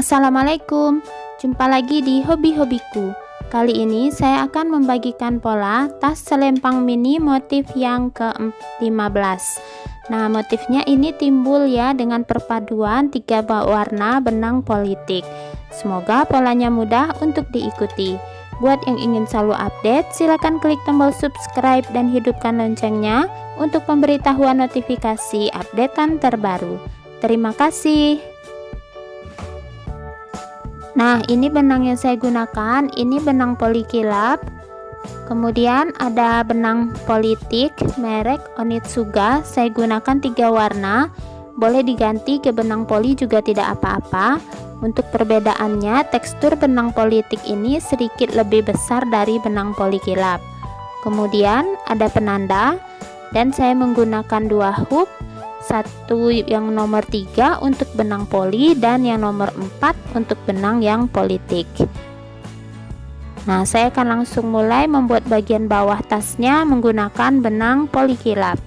Assalamualaikum, jumpa lagi di hobi-hobiku. Kali ini saya akan membagikan pola tas selempang mini motif yang ke-15. Nah, motifnya ini timbul ya dengan perpaduan 3 warna benang politik. Semoga polanya mudah untuk diikuti. Buat yang ingin selalu update, silakan klik tombol subscribe dan hidupkan loncengnya untuk pemberitahuan notifikasi updatean terbaru. Terima kasih. Nah, ini benang yang saya gunakan, ini benang polikilap. Kemudian ada benang politik merek Onitsuga. Saya gunakan 3 warna. Boleh diganti ke benang poli juga tidak apa-apa. Untuk perbedaannya, tekstur benang politik ini sedikit lebih besar dari benang polikilap. Kemudian ada penanda dan saya menggunakan 2 hook. Satu yang nomor 3 untuk benang poli dan yang nomor 4 untuk benang yang politik. Nah, saya akan langsung mulai membuat bagian bawah tasnya menggunakan benang polikilap.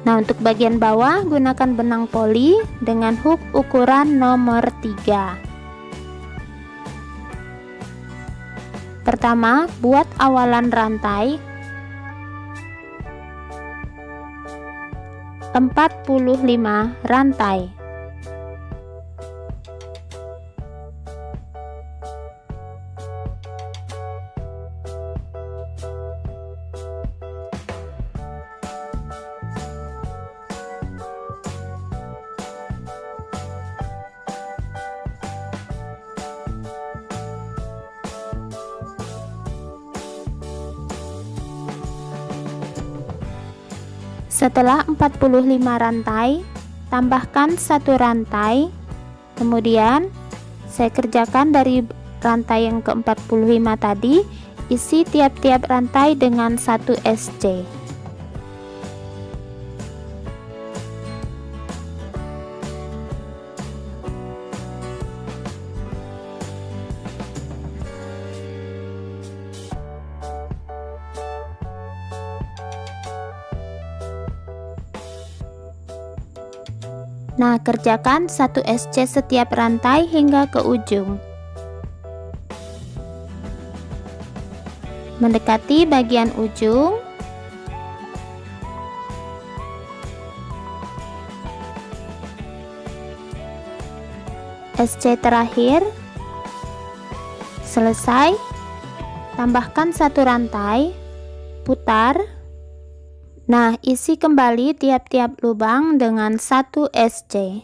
Nah, untuk bagian bawah gunakan benang poli dengan hook ukuran nomor 3. Pertama, buat awalan rantai 45 rantai. Setelah 45 rantai, tambahkan 1 rantai. Kemudian saya kerjakan dari rantai yang ke-45 tadi, isi tiap-tiap rantai dengan 1 SC. Nah, kerjakan 1 SC setiap rantai hingga ke ujung. Mendekati bagian ujung, SC terakhir. Selesai, tambahkan 1 rantai, putar. Nah, isi kembali tiap-tiap lubang dengan 1 SC.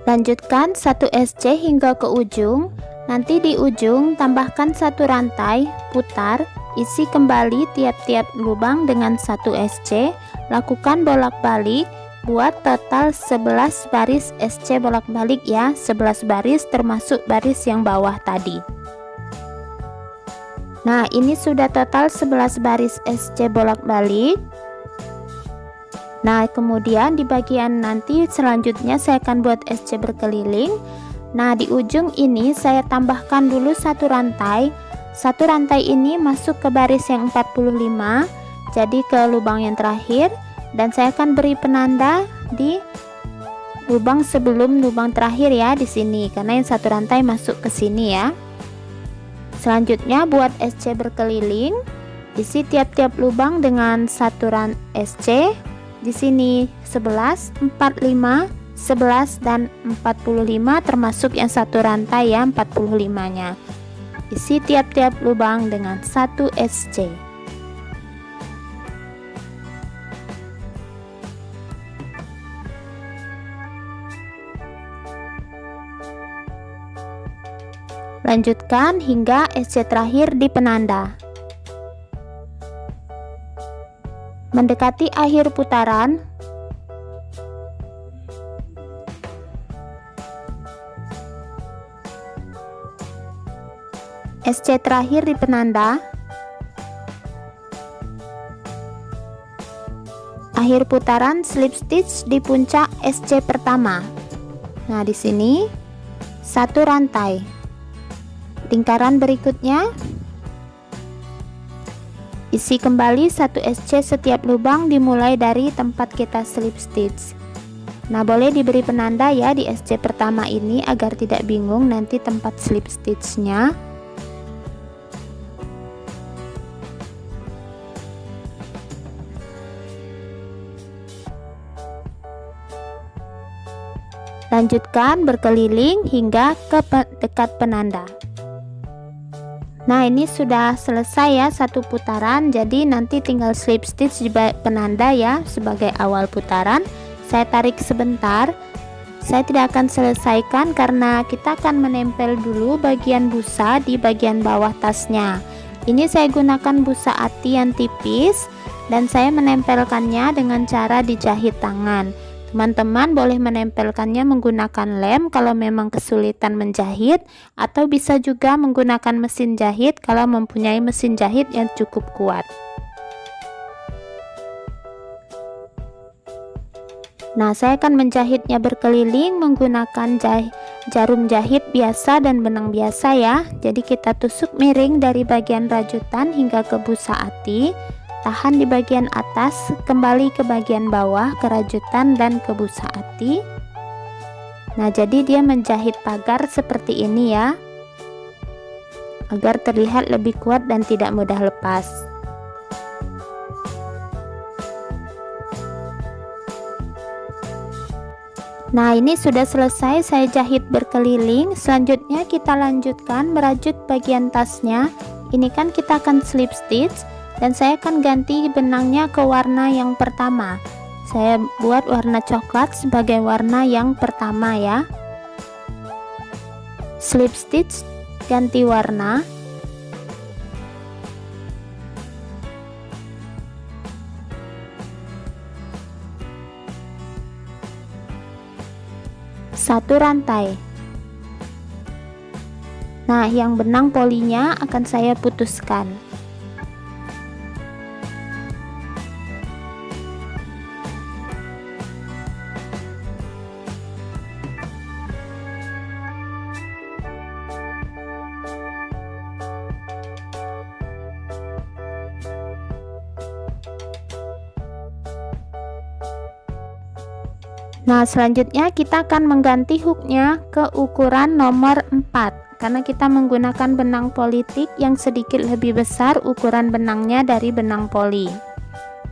Lanjutkan 1 SC hingga ke ujung. Nanti di ujung tambahkan 1 rantai, putar, isi kembali tiap-tiap lubang dengan 1 SC. Lakukan bolak-balik. Buat total 11 baris SC bolak-balik ya, 11 baris termasuk baris yang bawah tadi. Nah, ini sudah total 11 baris SC bolak-balik. Nah, kemudian di bagian nanti selanjutnya saya akan buat SC berkeliling. Nah, di ujung ini saya tambahkan dulu 1 rantai. 1 rantai ini masuk ke baris yang 45, jadi ke lubang yang terakhir. Dan saya akan beri penanda di lubang sebelum lubang terakhir ya, di sini karena yang 1 rantai masuk ke sini ya. Selanjutnya buat SC berkeliling, isi tiap-tiap lubang dengan 1 SC. Di sini 11, 45, 11 dan 45 termasuk yang 1 rantai ya, 45-nya. Isi tiap-tiap lubang dengan 1 SC. Lanjutkan hingga SC terakhir di penanda. Mendekati akhir putaran, SC terakhir di penanda. Akhir putaran slip stitch di puncak SC pertama. Nah, di sini 1 rantai. Lingkaran berikutnya isi kembali 1 SC setiap lubang dimulai dari tempat kita slip stitch. Nah, boleh diberi penanda ya di SC pertama ini agar tidak bingung nanti tempat slip stitchnya. Lanjutkan berkeliling hingga ke dekat penanda. Nah, ini sudah selesai ya 1 putaran, jadi nanti tinggal slip stitch di penanda ya sebagai awal putaran. Saya tarik sebentar. Saya tidak akan selesaikan karena kita akan menempel dulu bagian busa di bagian bawah tasnya. Ini saya gunakan busa ati yang tipis dan saya menempelkannya dengan cara dijahit tangan. Teman-teman boleh menempelkannya menggunakan lem kalau memang kesulitan menjahit, atau bisa juga menggunakan mesin jahit kalau mempunyai mesin jahit yang cukup kuat. Nah, saya akan menjahitnya berkeliling menggunakan jarum jahit biasa dan benang biasa ya. Jadi kita tusuk miring dari bagian rajutan hingga ke busa ati. Tahan di bagian atas, kembali ke bagian bawah ke rajutan dan ke busa ati. Nah, jadi dia menjahit pagar seperti ini ya, agar terlihat lebih kuat dan tidak mudah lepas. Nah, ini sudah selesai saya jahit berkeliling. Selanjutnya kita lanjutkan merajut bagian tasnya. Ini kan kita akan slip stitch dan saya akan ganti benangnya ke warna yang pertama. Saya buat warna coklat sebagai warna yang pertama ya. Slip stitch, ganti warna. Satu rantai. Nah, yang benang polinya akan saya putuskan. Nah, selanjutnya kita akan mengganti hooknya ke ukuran nomor 4 karena kita menggunakan benang politik yang sedikit lebih besar ukuran benangnya dari benang poli.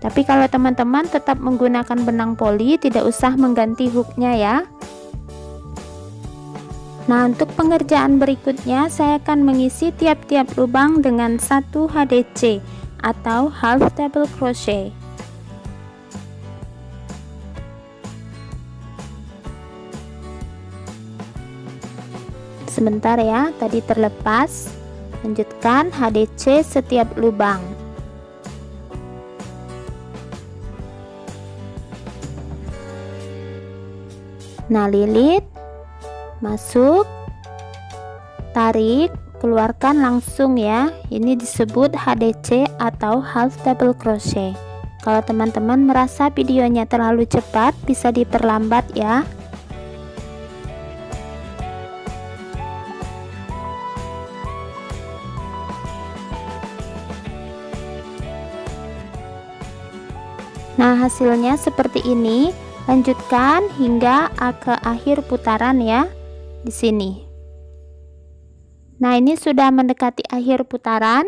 Tapi kalau teman-teman tetap menggunakan benang poli, tidak usah mengganti hooknya ya. Nah, untuk pengerjaan berikutnya saya akan mengisi tiap-tiap lubang dengan 1 HDC atau half double crochet. Sebentar ya, tadi terlepas. Lanjutkan HDC setiap lubang. Nah, lilit, masuk, tarik, keluarkan langsung ya. Ini disebut HDC atau half double crochet. Kalau teman-teman merasa videonya terlalu cepat, bisa diperlambat ya. Nah, hasilnya seperti ini. Lanjutkan hingga ke akhir putaran ya di sini. Nah, ini sudah mendekati akhir putaran.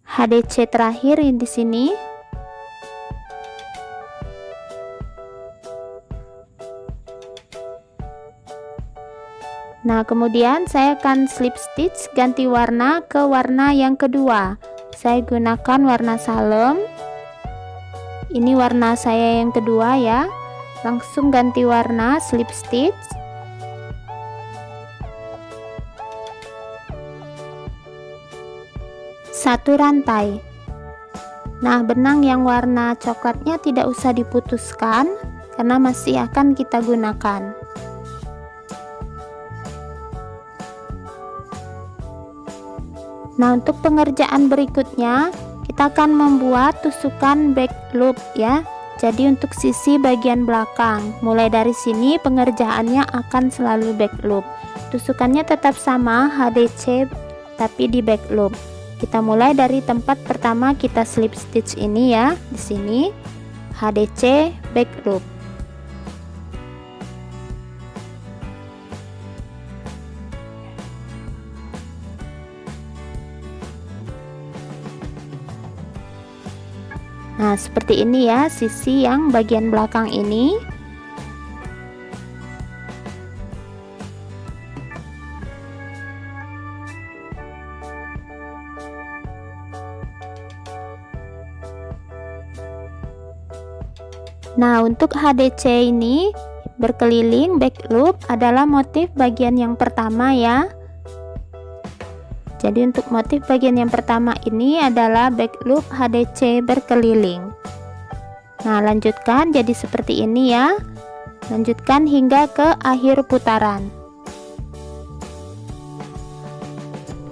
HDC terakhir di sini. Nah, kemudian saya akan slip stitch ganti warna ke warna yang kedua. Saya gunakan warna salem. Ini warna saya yang kedua ya. Langsung ganti warna, slip stitch. Satu rantai. Nah, benang yang warna coklatnya tidak usah diputuskan karena masih akan kita gunakan. Nah, untuk pengerjaan berikutnya kita akan membuat tusukan back loop ya. Jadi untuk sisi bagian belakang, mulai dari sini pengerjaannya akan selalu back loop. Tusukannya tetap sama, HDC tapi di back loop. Kita mulai dari tempat pertama kita slip stitch ini ya, di sini HDC back loop. Nah, seperti ini ya sisi yang bagian belakang ini. Nah, untuk HDC ini berkeliling back loop adalah motif bagian yang pertama ya. Jadi untuk motif bagian yang pertama ini adalah back loop HDC berkeliling. Nah, lanjutkan jadi seperti ini ya. Lanjutkan hingga ke akhir putaran.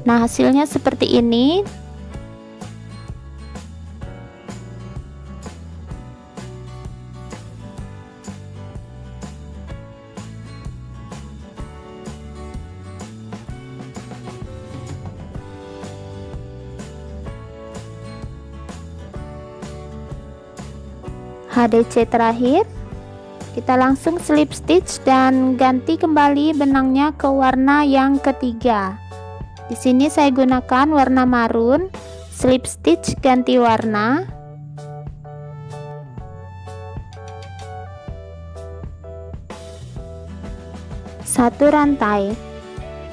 Nah, hasilnya seperti ini. HDC terakhir, kita langsung slip stitch dan ganti kembali benangnya ke warna yang ketiga. Di sini saya gunakan warna marun, slip stitch ganti warna. Satu rantai.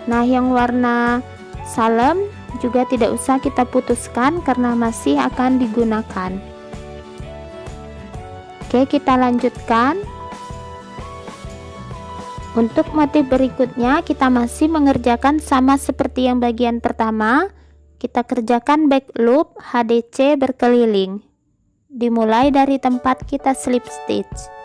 Nah, yang warna salem juga tidak usah kita putuskan karena masih akan digunakan. Oke, kita lanjutkan. Untuk motif berikutnya kita masih mengerjakan sama seperti yang bagian pertama. Kita kerjakan back loop HDC berkeliling. Dimulai dari tempat kita slip stitch.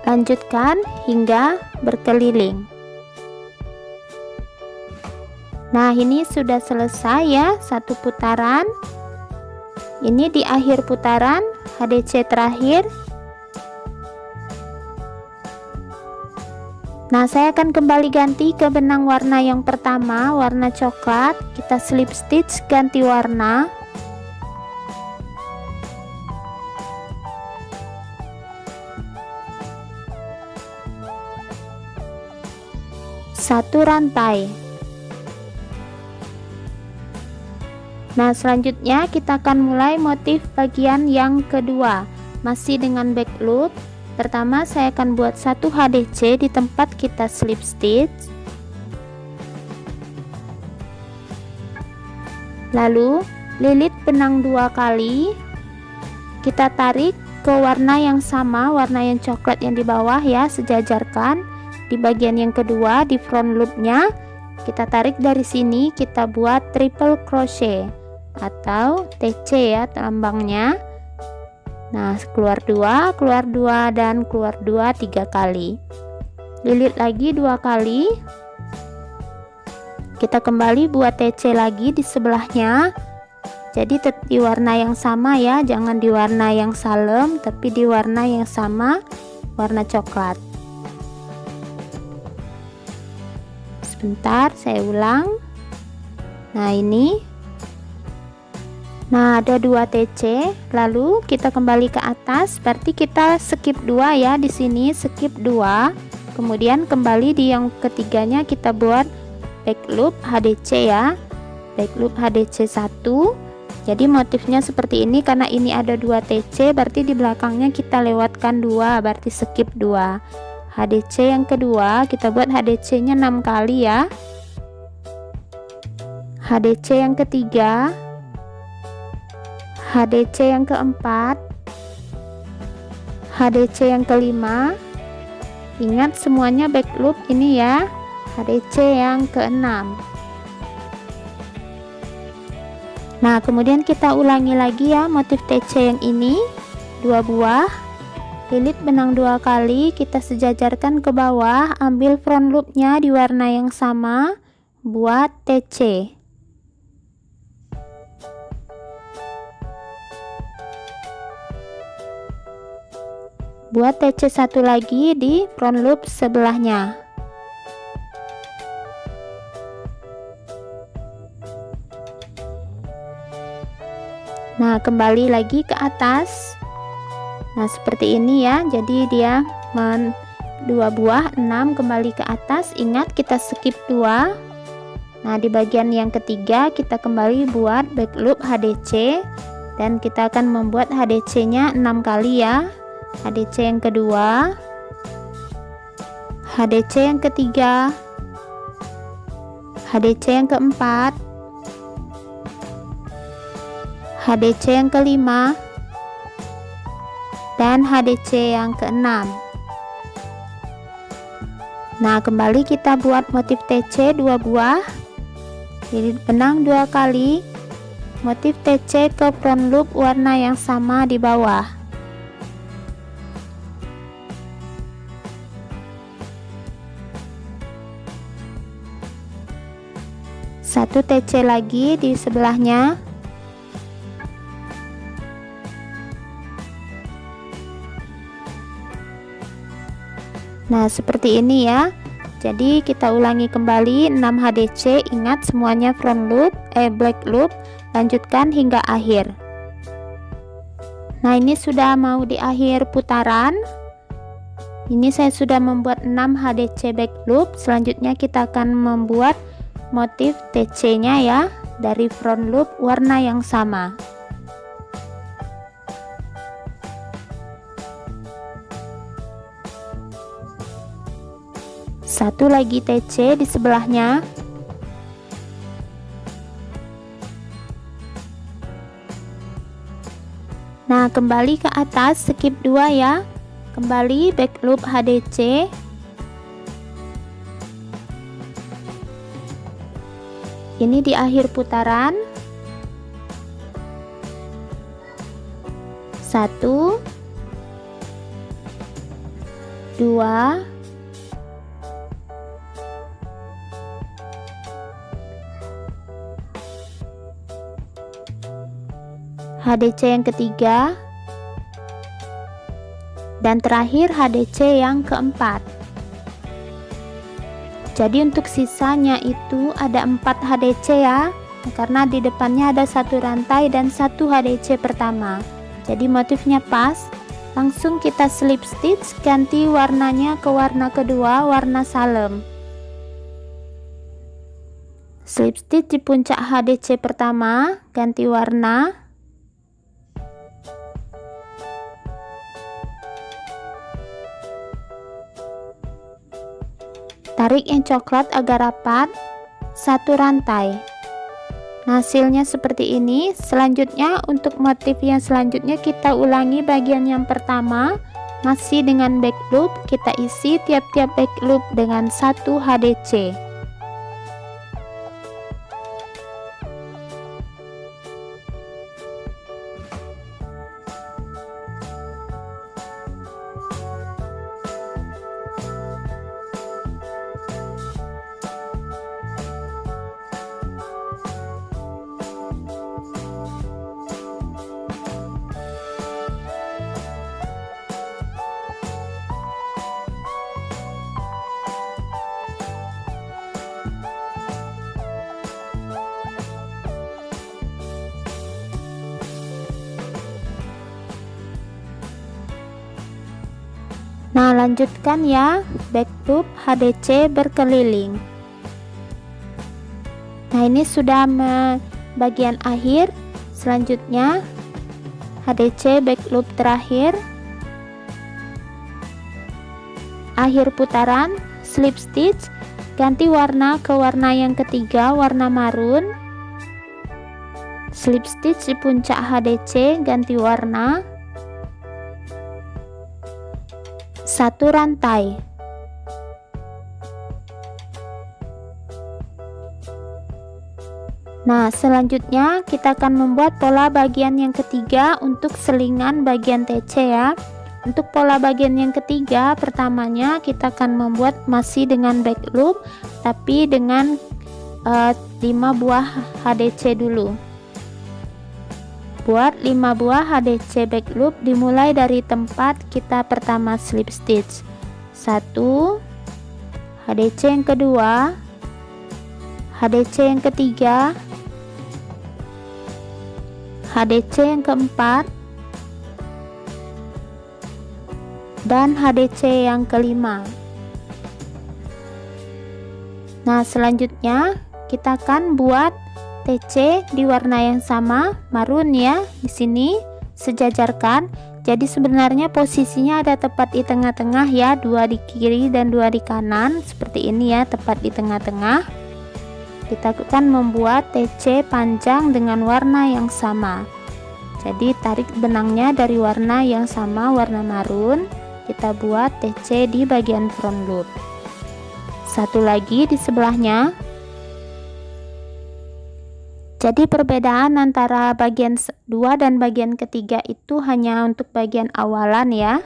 Lanjutkan hingga berkeliling. Nah, ini sudah selesai ya, satu putaran. Ini di akhir putaran HDC terakhir. Nah, saya akan kembali ganti ke benang warna yang pertama, warna coklat. Kita slip stitch ganti warna. Satu rantai. Nah, selanjutnya kita akan mulai motif bagian yang kedua, masih dengan back loop. Pertama saya akan buat satu HDC di tempat kita slip stitch, lalu lilit benang dua kali, kita tarik ke warna yang sama, warna yang coklat yang di bawah ya, sejajarkan. Di bagian yang kedua, di front loopnya kita tarik dari sini, kita buat triple crochet atau TC ya lambangnya. Nah, keluar dua dan keluar dua, 3 kali. Lilit lagi 2 kali. Kita kembali buat TC lagi di sebelahnya. Jadi di warna yang sama ya, jangan di warna yang salem tapi di warna yang sama, warna coklat. Sebentar, saya ulang. Nah, ini. Nah, ada 2 TC, lalu kita kembali ke atas, berarti kita skip 2 ya, di sini skip 2. Kemudian kembali di yang ketiganya kita buat back loop HDC ya. Back loop HDC 1. Jadi motifnya seperti ini karena ini ada 2 TC, berarti di belakangnya kita lewatkan 2, berarti skip 2. HDC yang kedua kita buat HDC-nya 6 kali ya. HDC yang ketiga, HDC yang keempat, HDC yang kelima. Ingat semuanya back loop ini ya. HDC yang keenam. Nah, kemudian kita ulangi lagi ya motif TC yang ini, 2 buah. Lilit benang 2 kali, kita sejajarkan ke bawah, ambil front loopnya di warna yang sama, buat TC. Buat TC satu lagi di front loop sebelahnya. Nah, kembali lagi ke atas. Nah, seperti ini ya. Jadi dia 2 buah 6 kembali ke atas. Ingat kita skip 2. Nah, di bagian yang ketiga kita kembali buat back loop HDC dan kita akan membuat HDC-nya 6 kali ya. HDC yang kedua, HDC yang ketiga, HDC yang keempat, HDC yang kelima, dan HDC yang keenam. Nah, kembali kita buat motif TC 2 buah, lilit benang 2 kali, motif TC ke front loop warna yang sama di bawah. Satu TC lagi di sebelahnya. Nah, seperti ini ya. Jadi kita ulangi kembali 6 HDC, ingat semuanya front loop, black loop, lanjutkan hingga akhir. Nah, ini sudah mau di akhir putaran. Ini saya sudah membuat 6 HDC back loop. Selanjutnya kita akan membuat motif TC nya ya, dari front loop warna yang sama. Satu lagi TC di sebelahnya. Nah, kembali ke atas, skip 2 ya. Kembali back loop HDC. Ini di akhir putaran. 1 2 HDC yang ketiga, dan terakhir HDC yang keempat. Jadi untuk sisanya itu ada 4 HDC ya, karena di depannya ada 1 rantai dan 1 HDC pertama. Jadi motifnya pas. Langsung kita slip stitch, ganti warnanya ke warna kedua, warna salem. Slip stitch di puncak HDC pertama, ganti warna. Tarik yang coklat agar rapat, 1 rantai. Nah, hasilnya seperti ini. Selanjutnya untuk motif yang selanjutnya kita ulangi bagian yang pertama, masih dengan back loop. Kita isi tiap-tiap back loop dengan 1 HDC. Nah, lanjutkan ya, back loop HDC berkeliling. Nah, ini sudah bagian akhir. Selanjutnya HDC back loop terakhir, akhir putaran, slip stitch, ganti warna ke warna yang ketiga, warna marun. Slip stitch di puncak HDC, ganti warna, 1 rantai. Nah, selanjutnya kita akan membuat pola bagian yang ketiga untuk selingan bagian TC ya. Untuk pola bagian yang ketiga, pertamanya kita akan membuat masih dengan back loop, tapi dengan 5 buah HDC dulu. Buat 5 buah HDC back loop dimulai dari tempat kita pertama slip stitch. 1 HDC yang kedua, HDC yang ketiga, HDC yang keempat, dan HDC yang kelima. Nah, selanjutnya kita akan buat TC di warna yang sama, marun ya. Di sini sejajarkan. Jadi sebenarnya posisinya ada tepat di tengah-tengah ya, 2 di kiri dan 2 di kanan, seperti ini ya, tepat di tengah-tengah. Kita akan membuat TC panjang dengan warna yang sama. Jadi tarik benangnya dari warna yang sama, warna marun. Kita buat TC di bagian front loop. Satu lagi di sebelahnya. Jadi perbedaan antara bagian 2 dan bagian ketiga itu hanya untuk bagian awalan ya.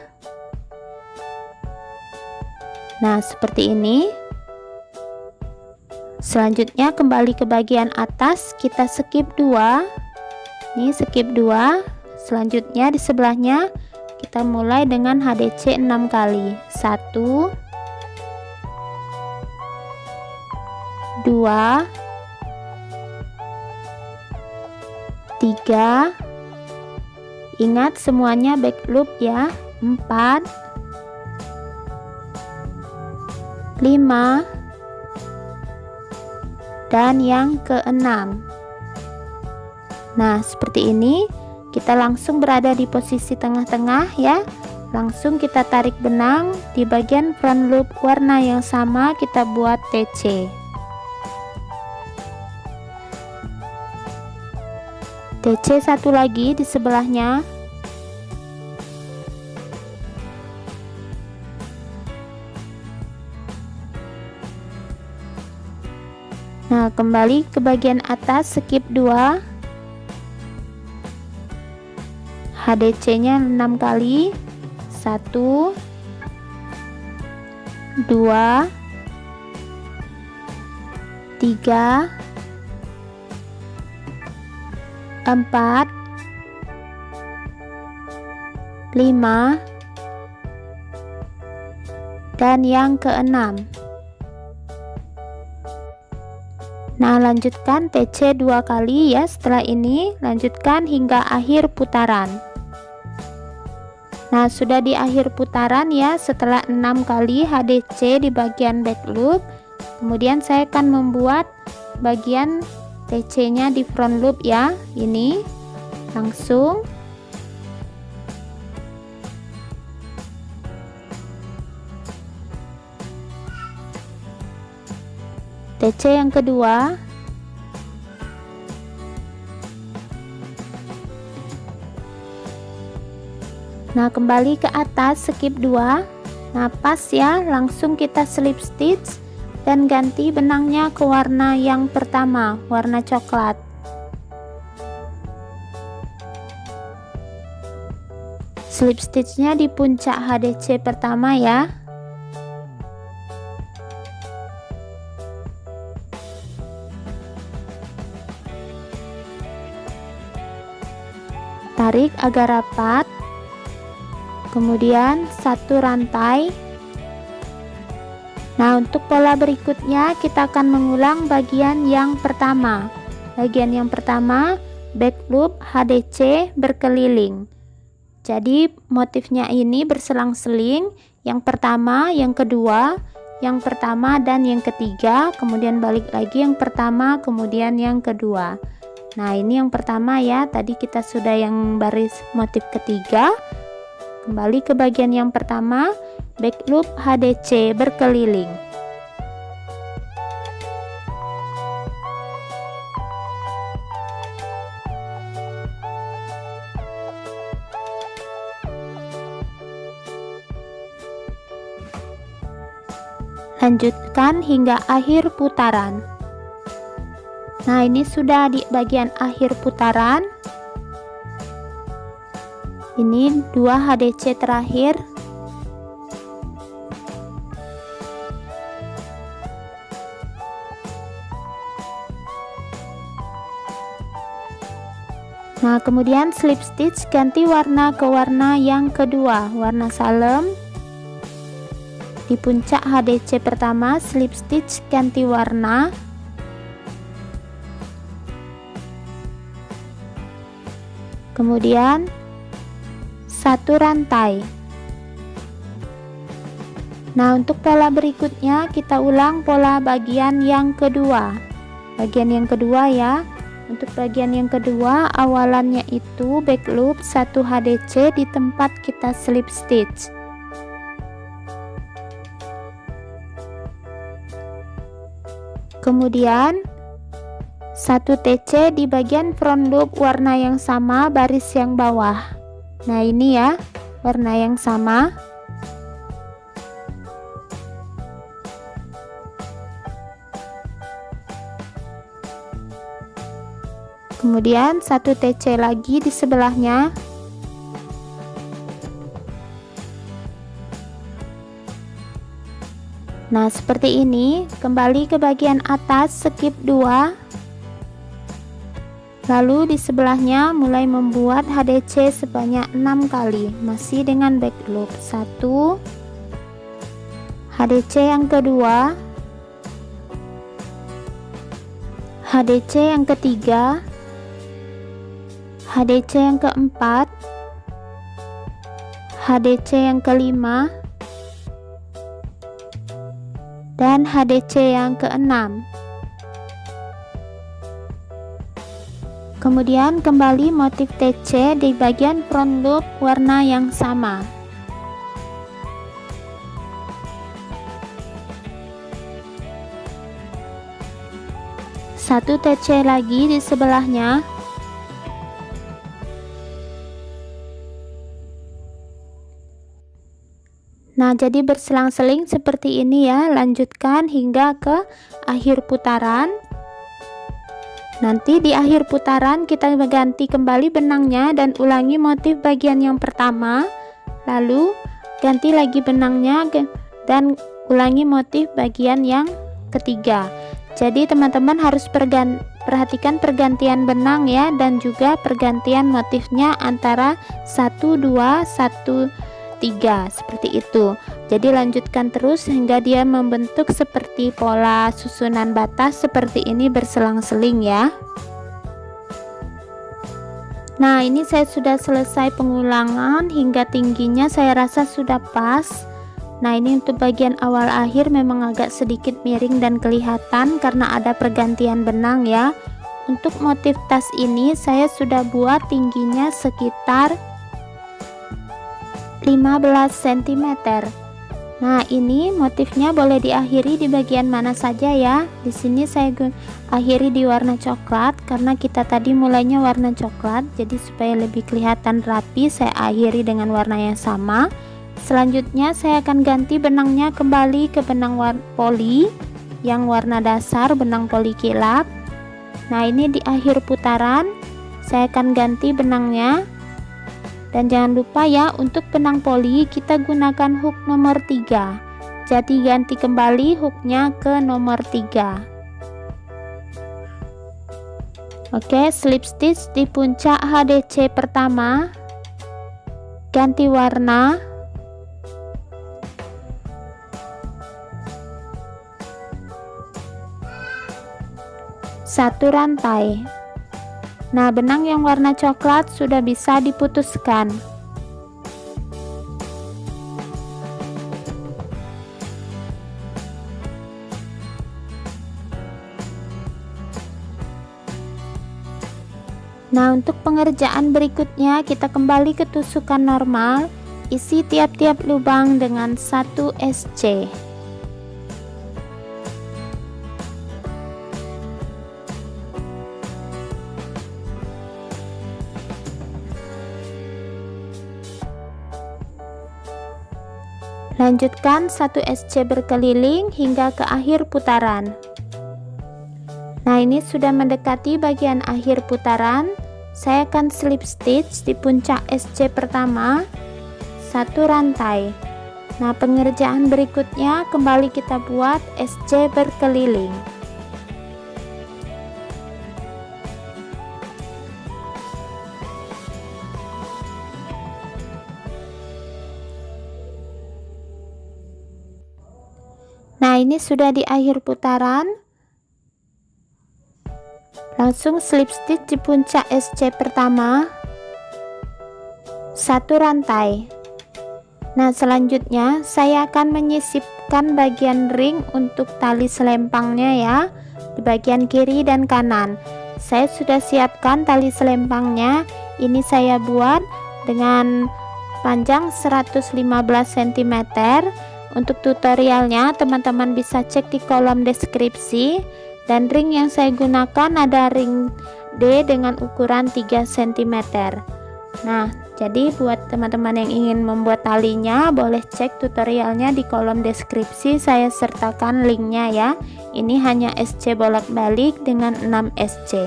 Nah, seperti ini. Selanjutnya kembali ke bagian atas, kita skip 2. Ini skip 2. Selanjutnya di sebelahnya kita mulai dengan HDC 6 kali. 1 2 3. Ingat semuanya back loop ya. 4 5 dan yang keenam. Nah, seperti ini kita langsung berada di posisi tengah-tengah ya. Langsung kita tarik benang di bagian front loop warna yang sama, kita buat TC. TC satu lagi di sebelahnya. Nah, kembali ke bagian atas, skip 2. HDC nya 6 kali. 1 2 3 4 5 dan yang keenam. Nah, lanjutkan TC 2 kali ya. Setelah ini lanjutkan hingga akhir putaran. Nah, sudah di akhir putaran ya, setelah 6 kali HDC di bagian back loop. Kemudian saya akan membuat bagian TC nya di front loop ya. Ini langsung TC yang kedua. Nah, kembali ke atas, skip 2. Nah, pas ya, langsung kita slip stitch dan ganti benangnya ke warna yang pertama, warna coklat. Slip stitchnya di puncak HDC pertama ya. Tarik agar rapat, kemudian satu rantai. Nah, untuk pola berikutnya kita akan mengulang bagian yang pertama. Bagian yang pertama back loop HDC berkeliling. Jadi motifnya ini berselang-seling, yang pertama, yang kedua, yang pertama dan yang ketiga, kemudian balik lagi yang pertama, kemudian yang kedua. Nah, ini yang pertama ya, tadi kita sudah yang baris motif ketiga. Kembali ke bagian yang pertama, back loop HDC berkeliling. Lanjutkan hingga akhir putaran. Nah, ini sudah di bagian akhir putaran. Ini 2 HDC terakhir. Nah, kemudian slip stitch, ganti warna ke warna yang kedua, warna salem. Di puncak HDC pertama, slip stitch, ganti warna. Kemudian 1 rantai. Nah, untuk pola berikutnya kita ulang pola bagian yang kedua. Bagian yang kedua ya. Untuk bagian yang kedua, awalannya itu back loop 1 HDC di tempat kita slip stitch. Kemudian 1 TC di bagian front loop warna yang sama, baris yang bawah. Nah, ini ya, warna yang sama. Kemudian 1 TC lagi di sebelahnya. Nah, seperti ini. Kembali ke bagian atas, skip 2. Lalu di sebelahnya mulai membuat HDC sebanyak 6 kali, masih dengan back loop. 1 HDC yang kedua, HDC yang ketiga, HDC yang keempat, HDC yang kelima, dan HDC yang keenam. Kemudian kembali motif TC di bagian front loop warna yang sama. Satu TC lagi di sebelahnya. Nah, jadi berselang-seling seperti ini ya, lanjutkan hingga ke akhir putaran. Nanti di akhir putaran kita ganti kembali benangnya dan ulangi motif bagian yang pertama, lalu ganti lagi benangnya dan ulangi motif bagian yang ketiga. Jadi teman-teman harus perhatikan pergantian benang ya, dan juga pergantian motifnya antara 1, 2, 1, 3 seperti itu. Jadi lanjutkan terus hingga dia membentuk seperti pola susunan batas seperti ini berselang-seling ya. Nah, ini saya sudah selesai pengulangan hingga tingginya saya rasa sudah pas. Nah, ini untuk bagian awal akhir memang agak sedikit miring dan kelihatan karena ada pergantian benang ya. Untuk motif tas ini saya sudah buat tingginya sekitar 15 cm. Nah, ini motifnya boleh diakhiri di bagian mana saja ya. Di sini saya akhiri di warna coklat karena kita tadi mulainya warna coklat. Jadi supaya lebih kelihatan rapi, saya akhiri dengan warna yang sama. Selanjutnya saya akan ganti benangnya kembali ke benang poli yang warna dasar, benang poli kilap. Nah, ini di akhir putaran saya akan ganti benangnya. Dan jangan lupa ya, untuk benang poli kita gunakan hook nomor 3. Jadi ganti kembali hooknya ke nomor 3. Oke, slip stitch di puncak HDC pertama. Ganti warna. Satu rantai. Nah, benang yang warna coklat sudah bisa diputuskan. Nah, untuk pengerjaan berikutnya kita kembali ke tusukan normal, isi tiap-tiap lubang dengan 1 SC. Lanjutkan 1 SC berkeliling hingga ke akhir putaran. Nah, ini sudah mendekati bagian akhir putaran. Saya akan slip stitch di puncak SC pertama, 1 rantai. Nah, pengerjaan berikutnya kembali kita buat SC berkeliling. Nah, ini sudah di akhir putaran. Langsung slip stitch di puncak SC pertama, 1 rantai. Nah, selanjutnya saya akan menyisipkan bagian ring untuk tali selempangnya ya, di bagian kiri dan kanan. Saya sudah siapkan tali selempangnya. Ini saya buat dengan panjang 115 cm. Untuk tutorialnya teman-teman bisa cek di kolom deskripsi. Dan ring yang saya gunakan ada ring D dengan ukuran 3 cm. Nah, jadi buat teman-teman yang ingin membuat talinya boleh cek tutorialnya di kolom deskripsi, saya sertakan linknya ya. Ini hanya SC bolak-balik dengan 6 SC.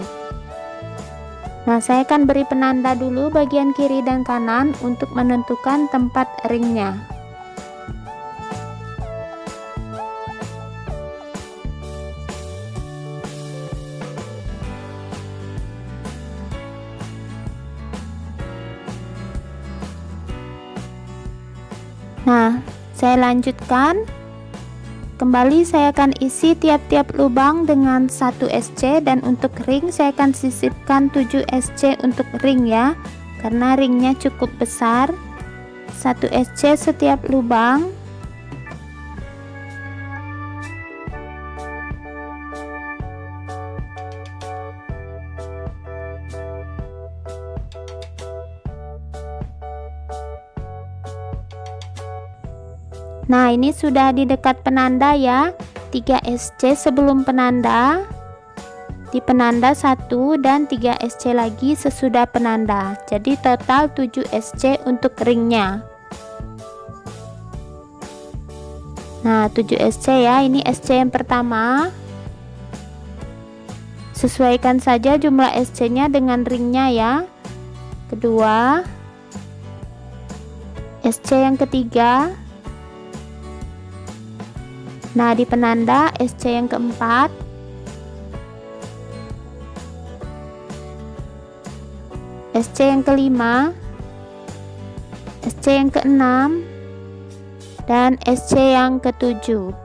Nah, saya akan beri penanda dulu bagian kiri dan kanan untuk menentukan tempat ringnya. Nah, saya lanjutkan. Kembali saya akan isi tiap-tiap lubang dengan 1 SC, dan untuk ring saya akan sisipkan 7 SC untuk ring ya, karena ringnya cukup besar. 1 SC setiap lubang. Nah, ini sudah di dekat penanda ya, 3 SC sebelum penanda, di penanda 1 dan 3 SC lagi sesudah penanda. Jadi total 7 SC untuk ringnya. Nah, 7 SC ya, ini SC yang pertama. Sesuaikan saja jumlah SC nya dengan ringnya ya. Kedua, SC yang ketiga. Nah, di penanda SC yang keempat, SC yang kelima, SC yang keenam, dan SC yang ketujuh.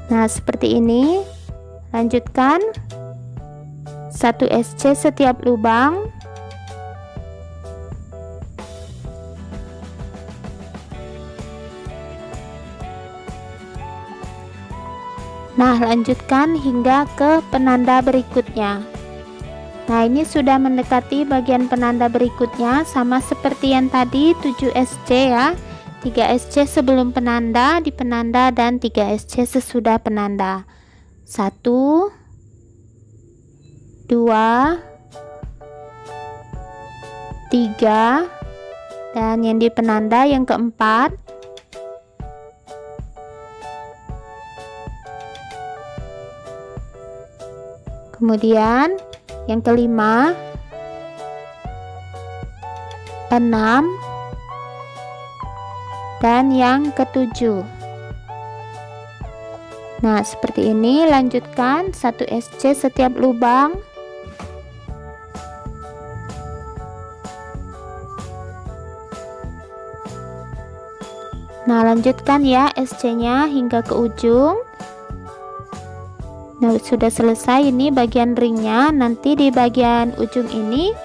Nah, seperti ini. Lanjutkan 1 SC setiap lubang. Nah, lanjutkan hingga ke penanda berikutnya. Nah, ini sudah mendekati bagian penanda berikutnya, sama seperti yang tadi, 7 SC ya. 3 SC sebelum penanda, di penanda, dan 3 SC sesudah penanda. 1 2 3, dan yang di penanda yang keempat. Kemudian yang kelima, 6, dan yang ketujuh. Nah, seperti ini. Lanjutkan 1 SC setiap lubang. Nah, lanjutkan ya SC nya hingga ke ujung. Nah, sudah selesai ini bagian ringnya. Nanti di bagian ujung ini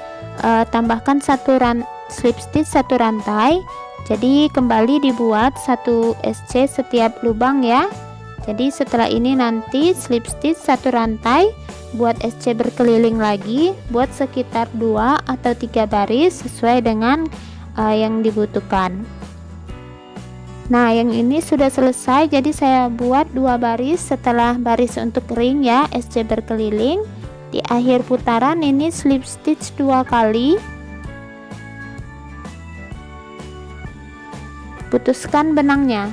tambahkan slip stitch 1 rantai. Jadi kembali dibuat 1 SC setiap lubang ya. Jadi setelah ini nanti slip stitch 1 rantai, buat SC berkeliling lagi, buat sekitar 2 atau 3 baris sesuai dengan yang dibutuhkan. Nah, yang ini sudah selesai, jadi saya buat 2 baris setelah baris untuk ring ya, SC berkeliling. Di akhir putaran ini slip stitch 2 kali. Putuskan benangnya.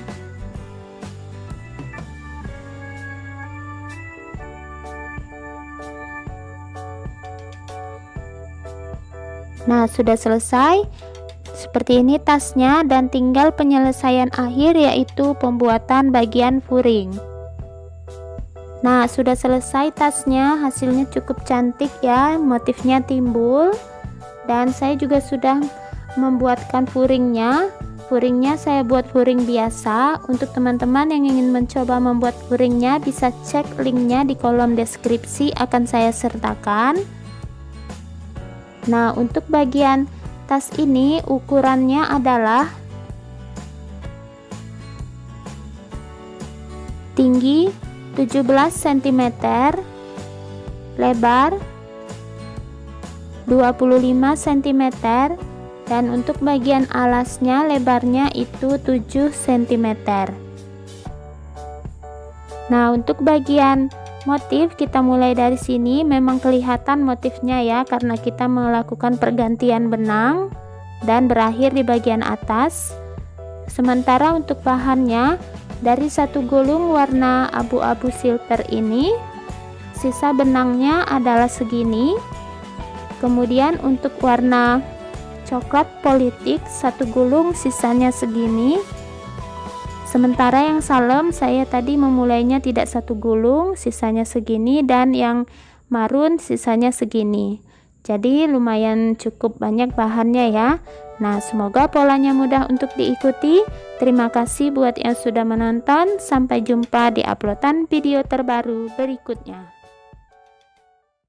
Nah, sudah selesai seperti ini tasnya, dan tinggal penyelesaian akhir yaitu pembuatan bagian furing. Nah, sudah selesai tasnya, hasilnya cukup cantik ya, motifnya timbul. Dan saya juga sudah membuatkan furingnya. Furingnya saya buat furing biasa. Untuk teman-teman yang ingin mencoba membuat furingnya, bisa cek linknya di kolom deskripsi, akan saya sertakan. Nah, untuk bagian tas ini ukurannya adalah tinggi 17 cm, lebar 25 cm, dan untuk bagian alasnya lebarnya itu 7 cm. Nah, untuk bagian motif kita mulai dari sini. Memang kelihatan motifnya ya, karena kita melakukan pergantian benang dan berakhir di bagian atas. Sementara untuk bahannya, dari satu gulung warna abu-abu silver ini, sisa benangnya adalah segini. Kemudian untuk warna coklat politik, satu gulung sisanya segini. Sementara yang salem saya tadi memulainya tidak satu gulung, sisanya segini, dan yang marun sisanya segini. Jadi lumayan cukup banyak bahannya ya. Nah, semoga polanya mudah untuk diikuti. Terima kasih buat yang sudah menonton. Sampai jumpa di uploadan video terbaru berikutnya.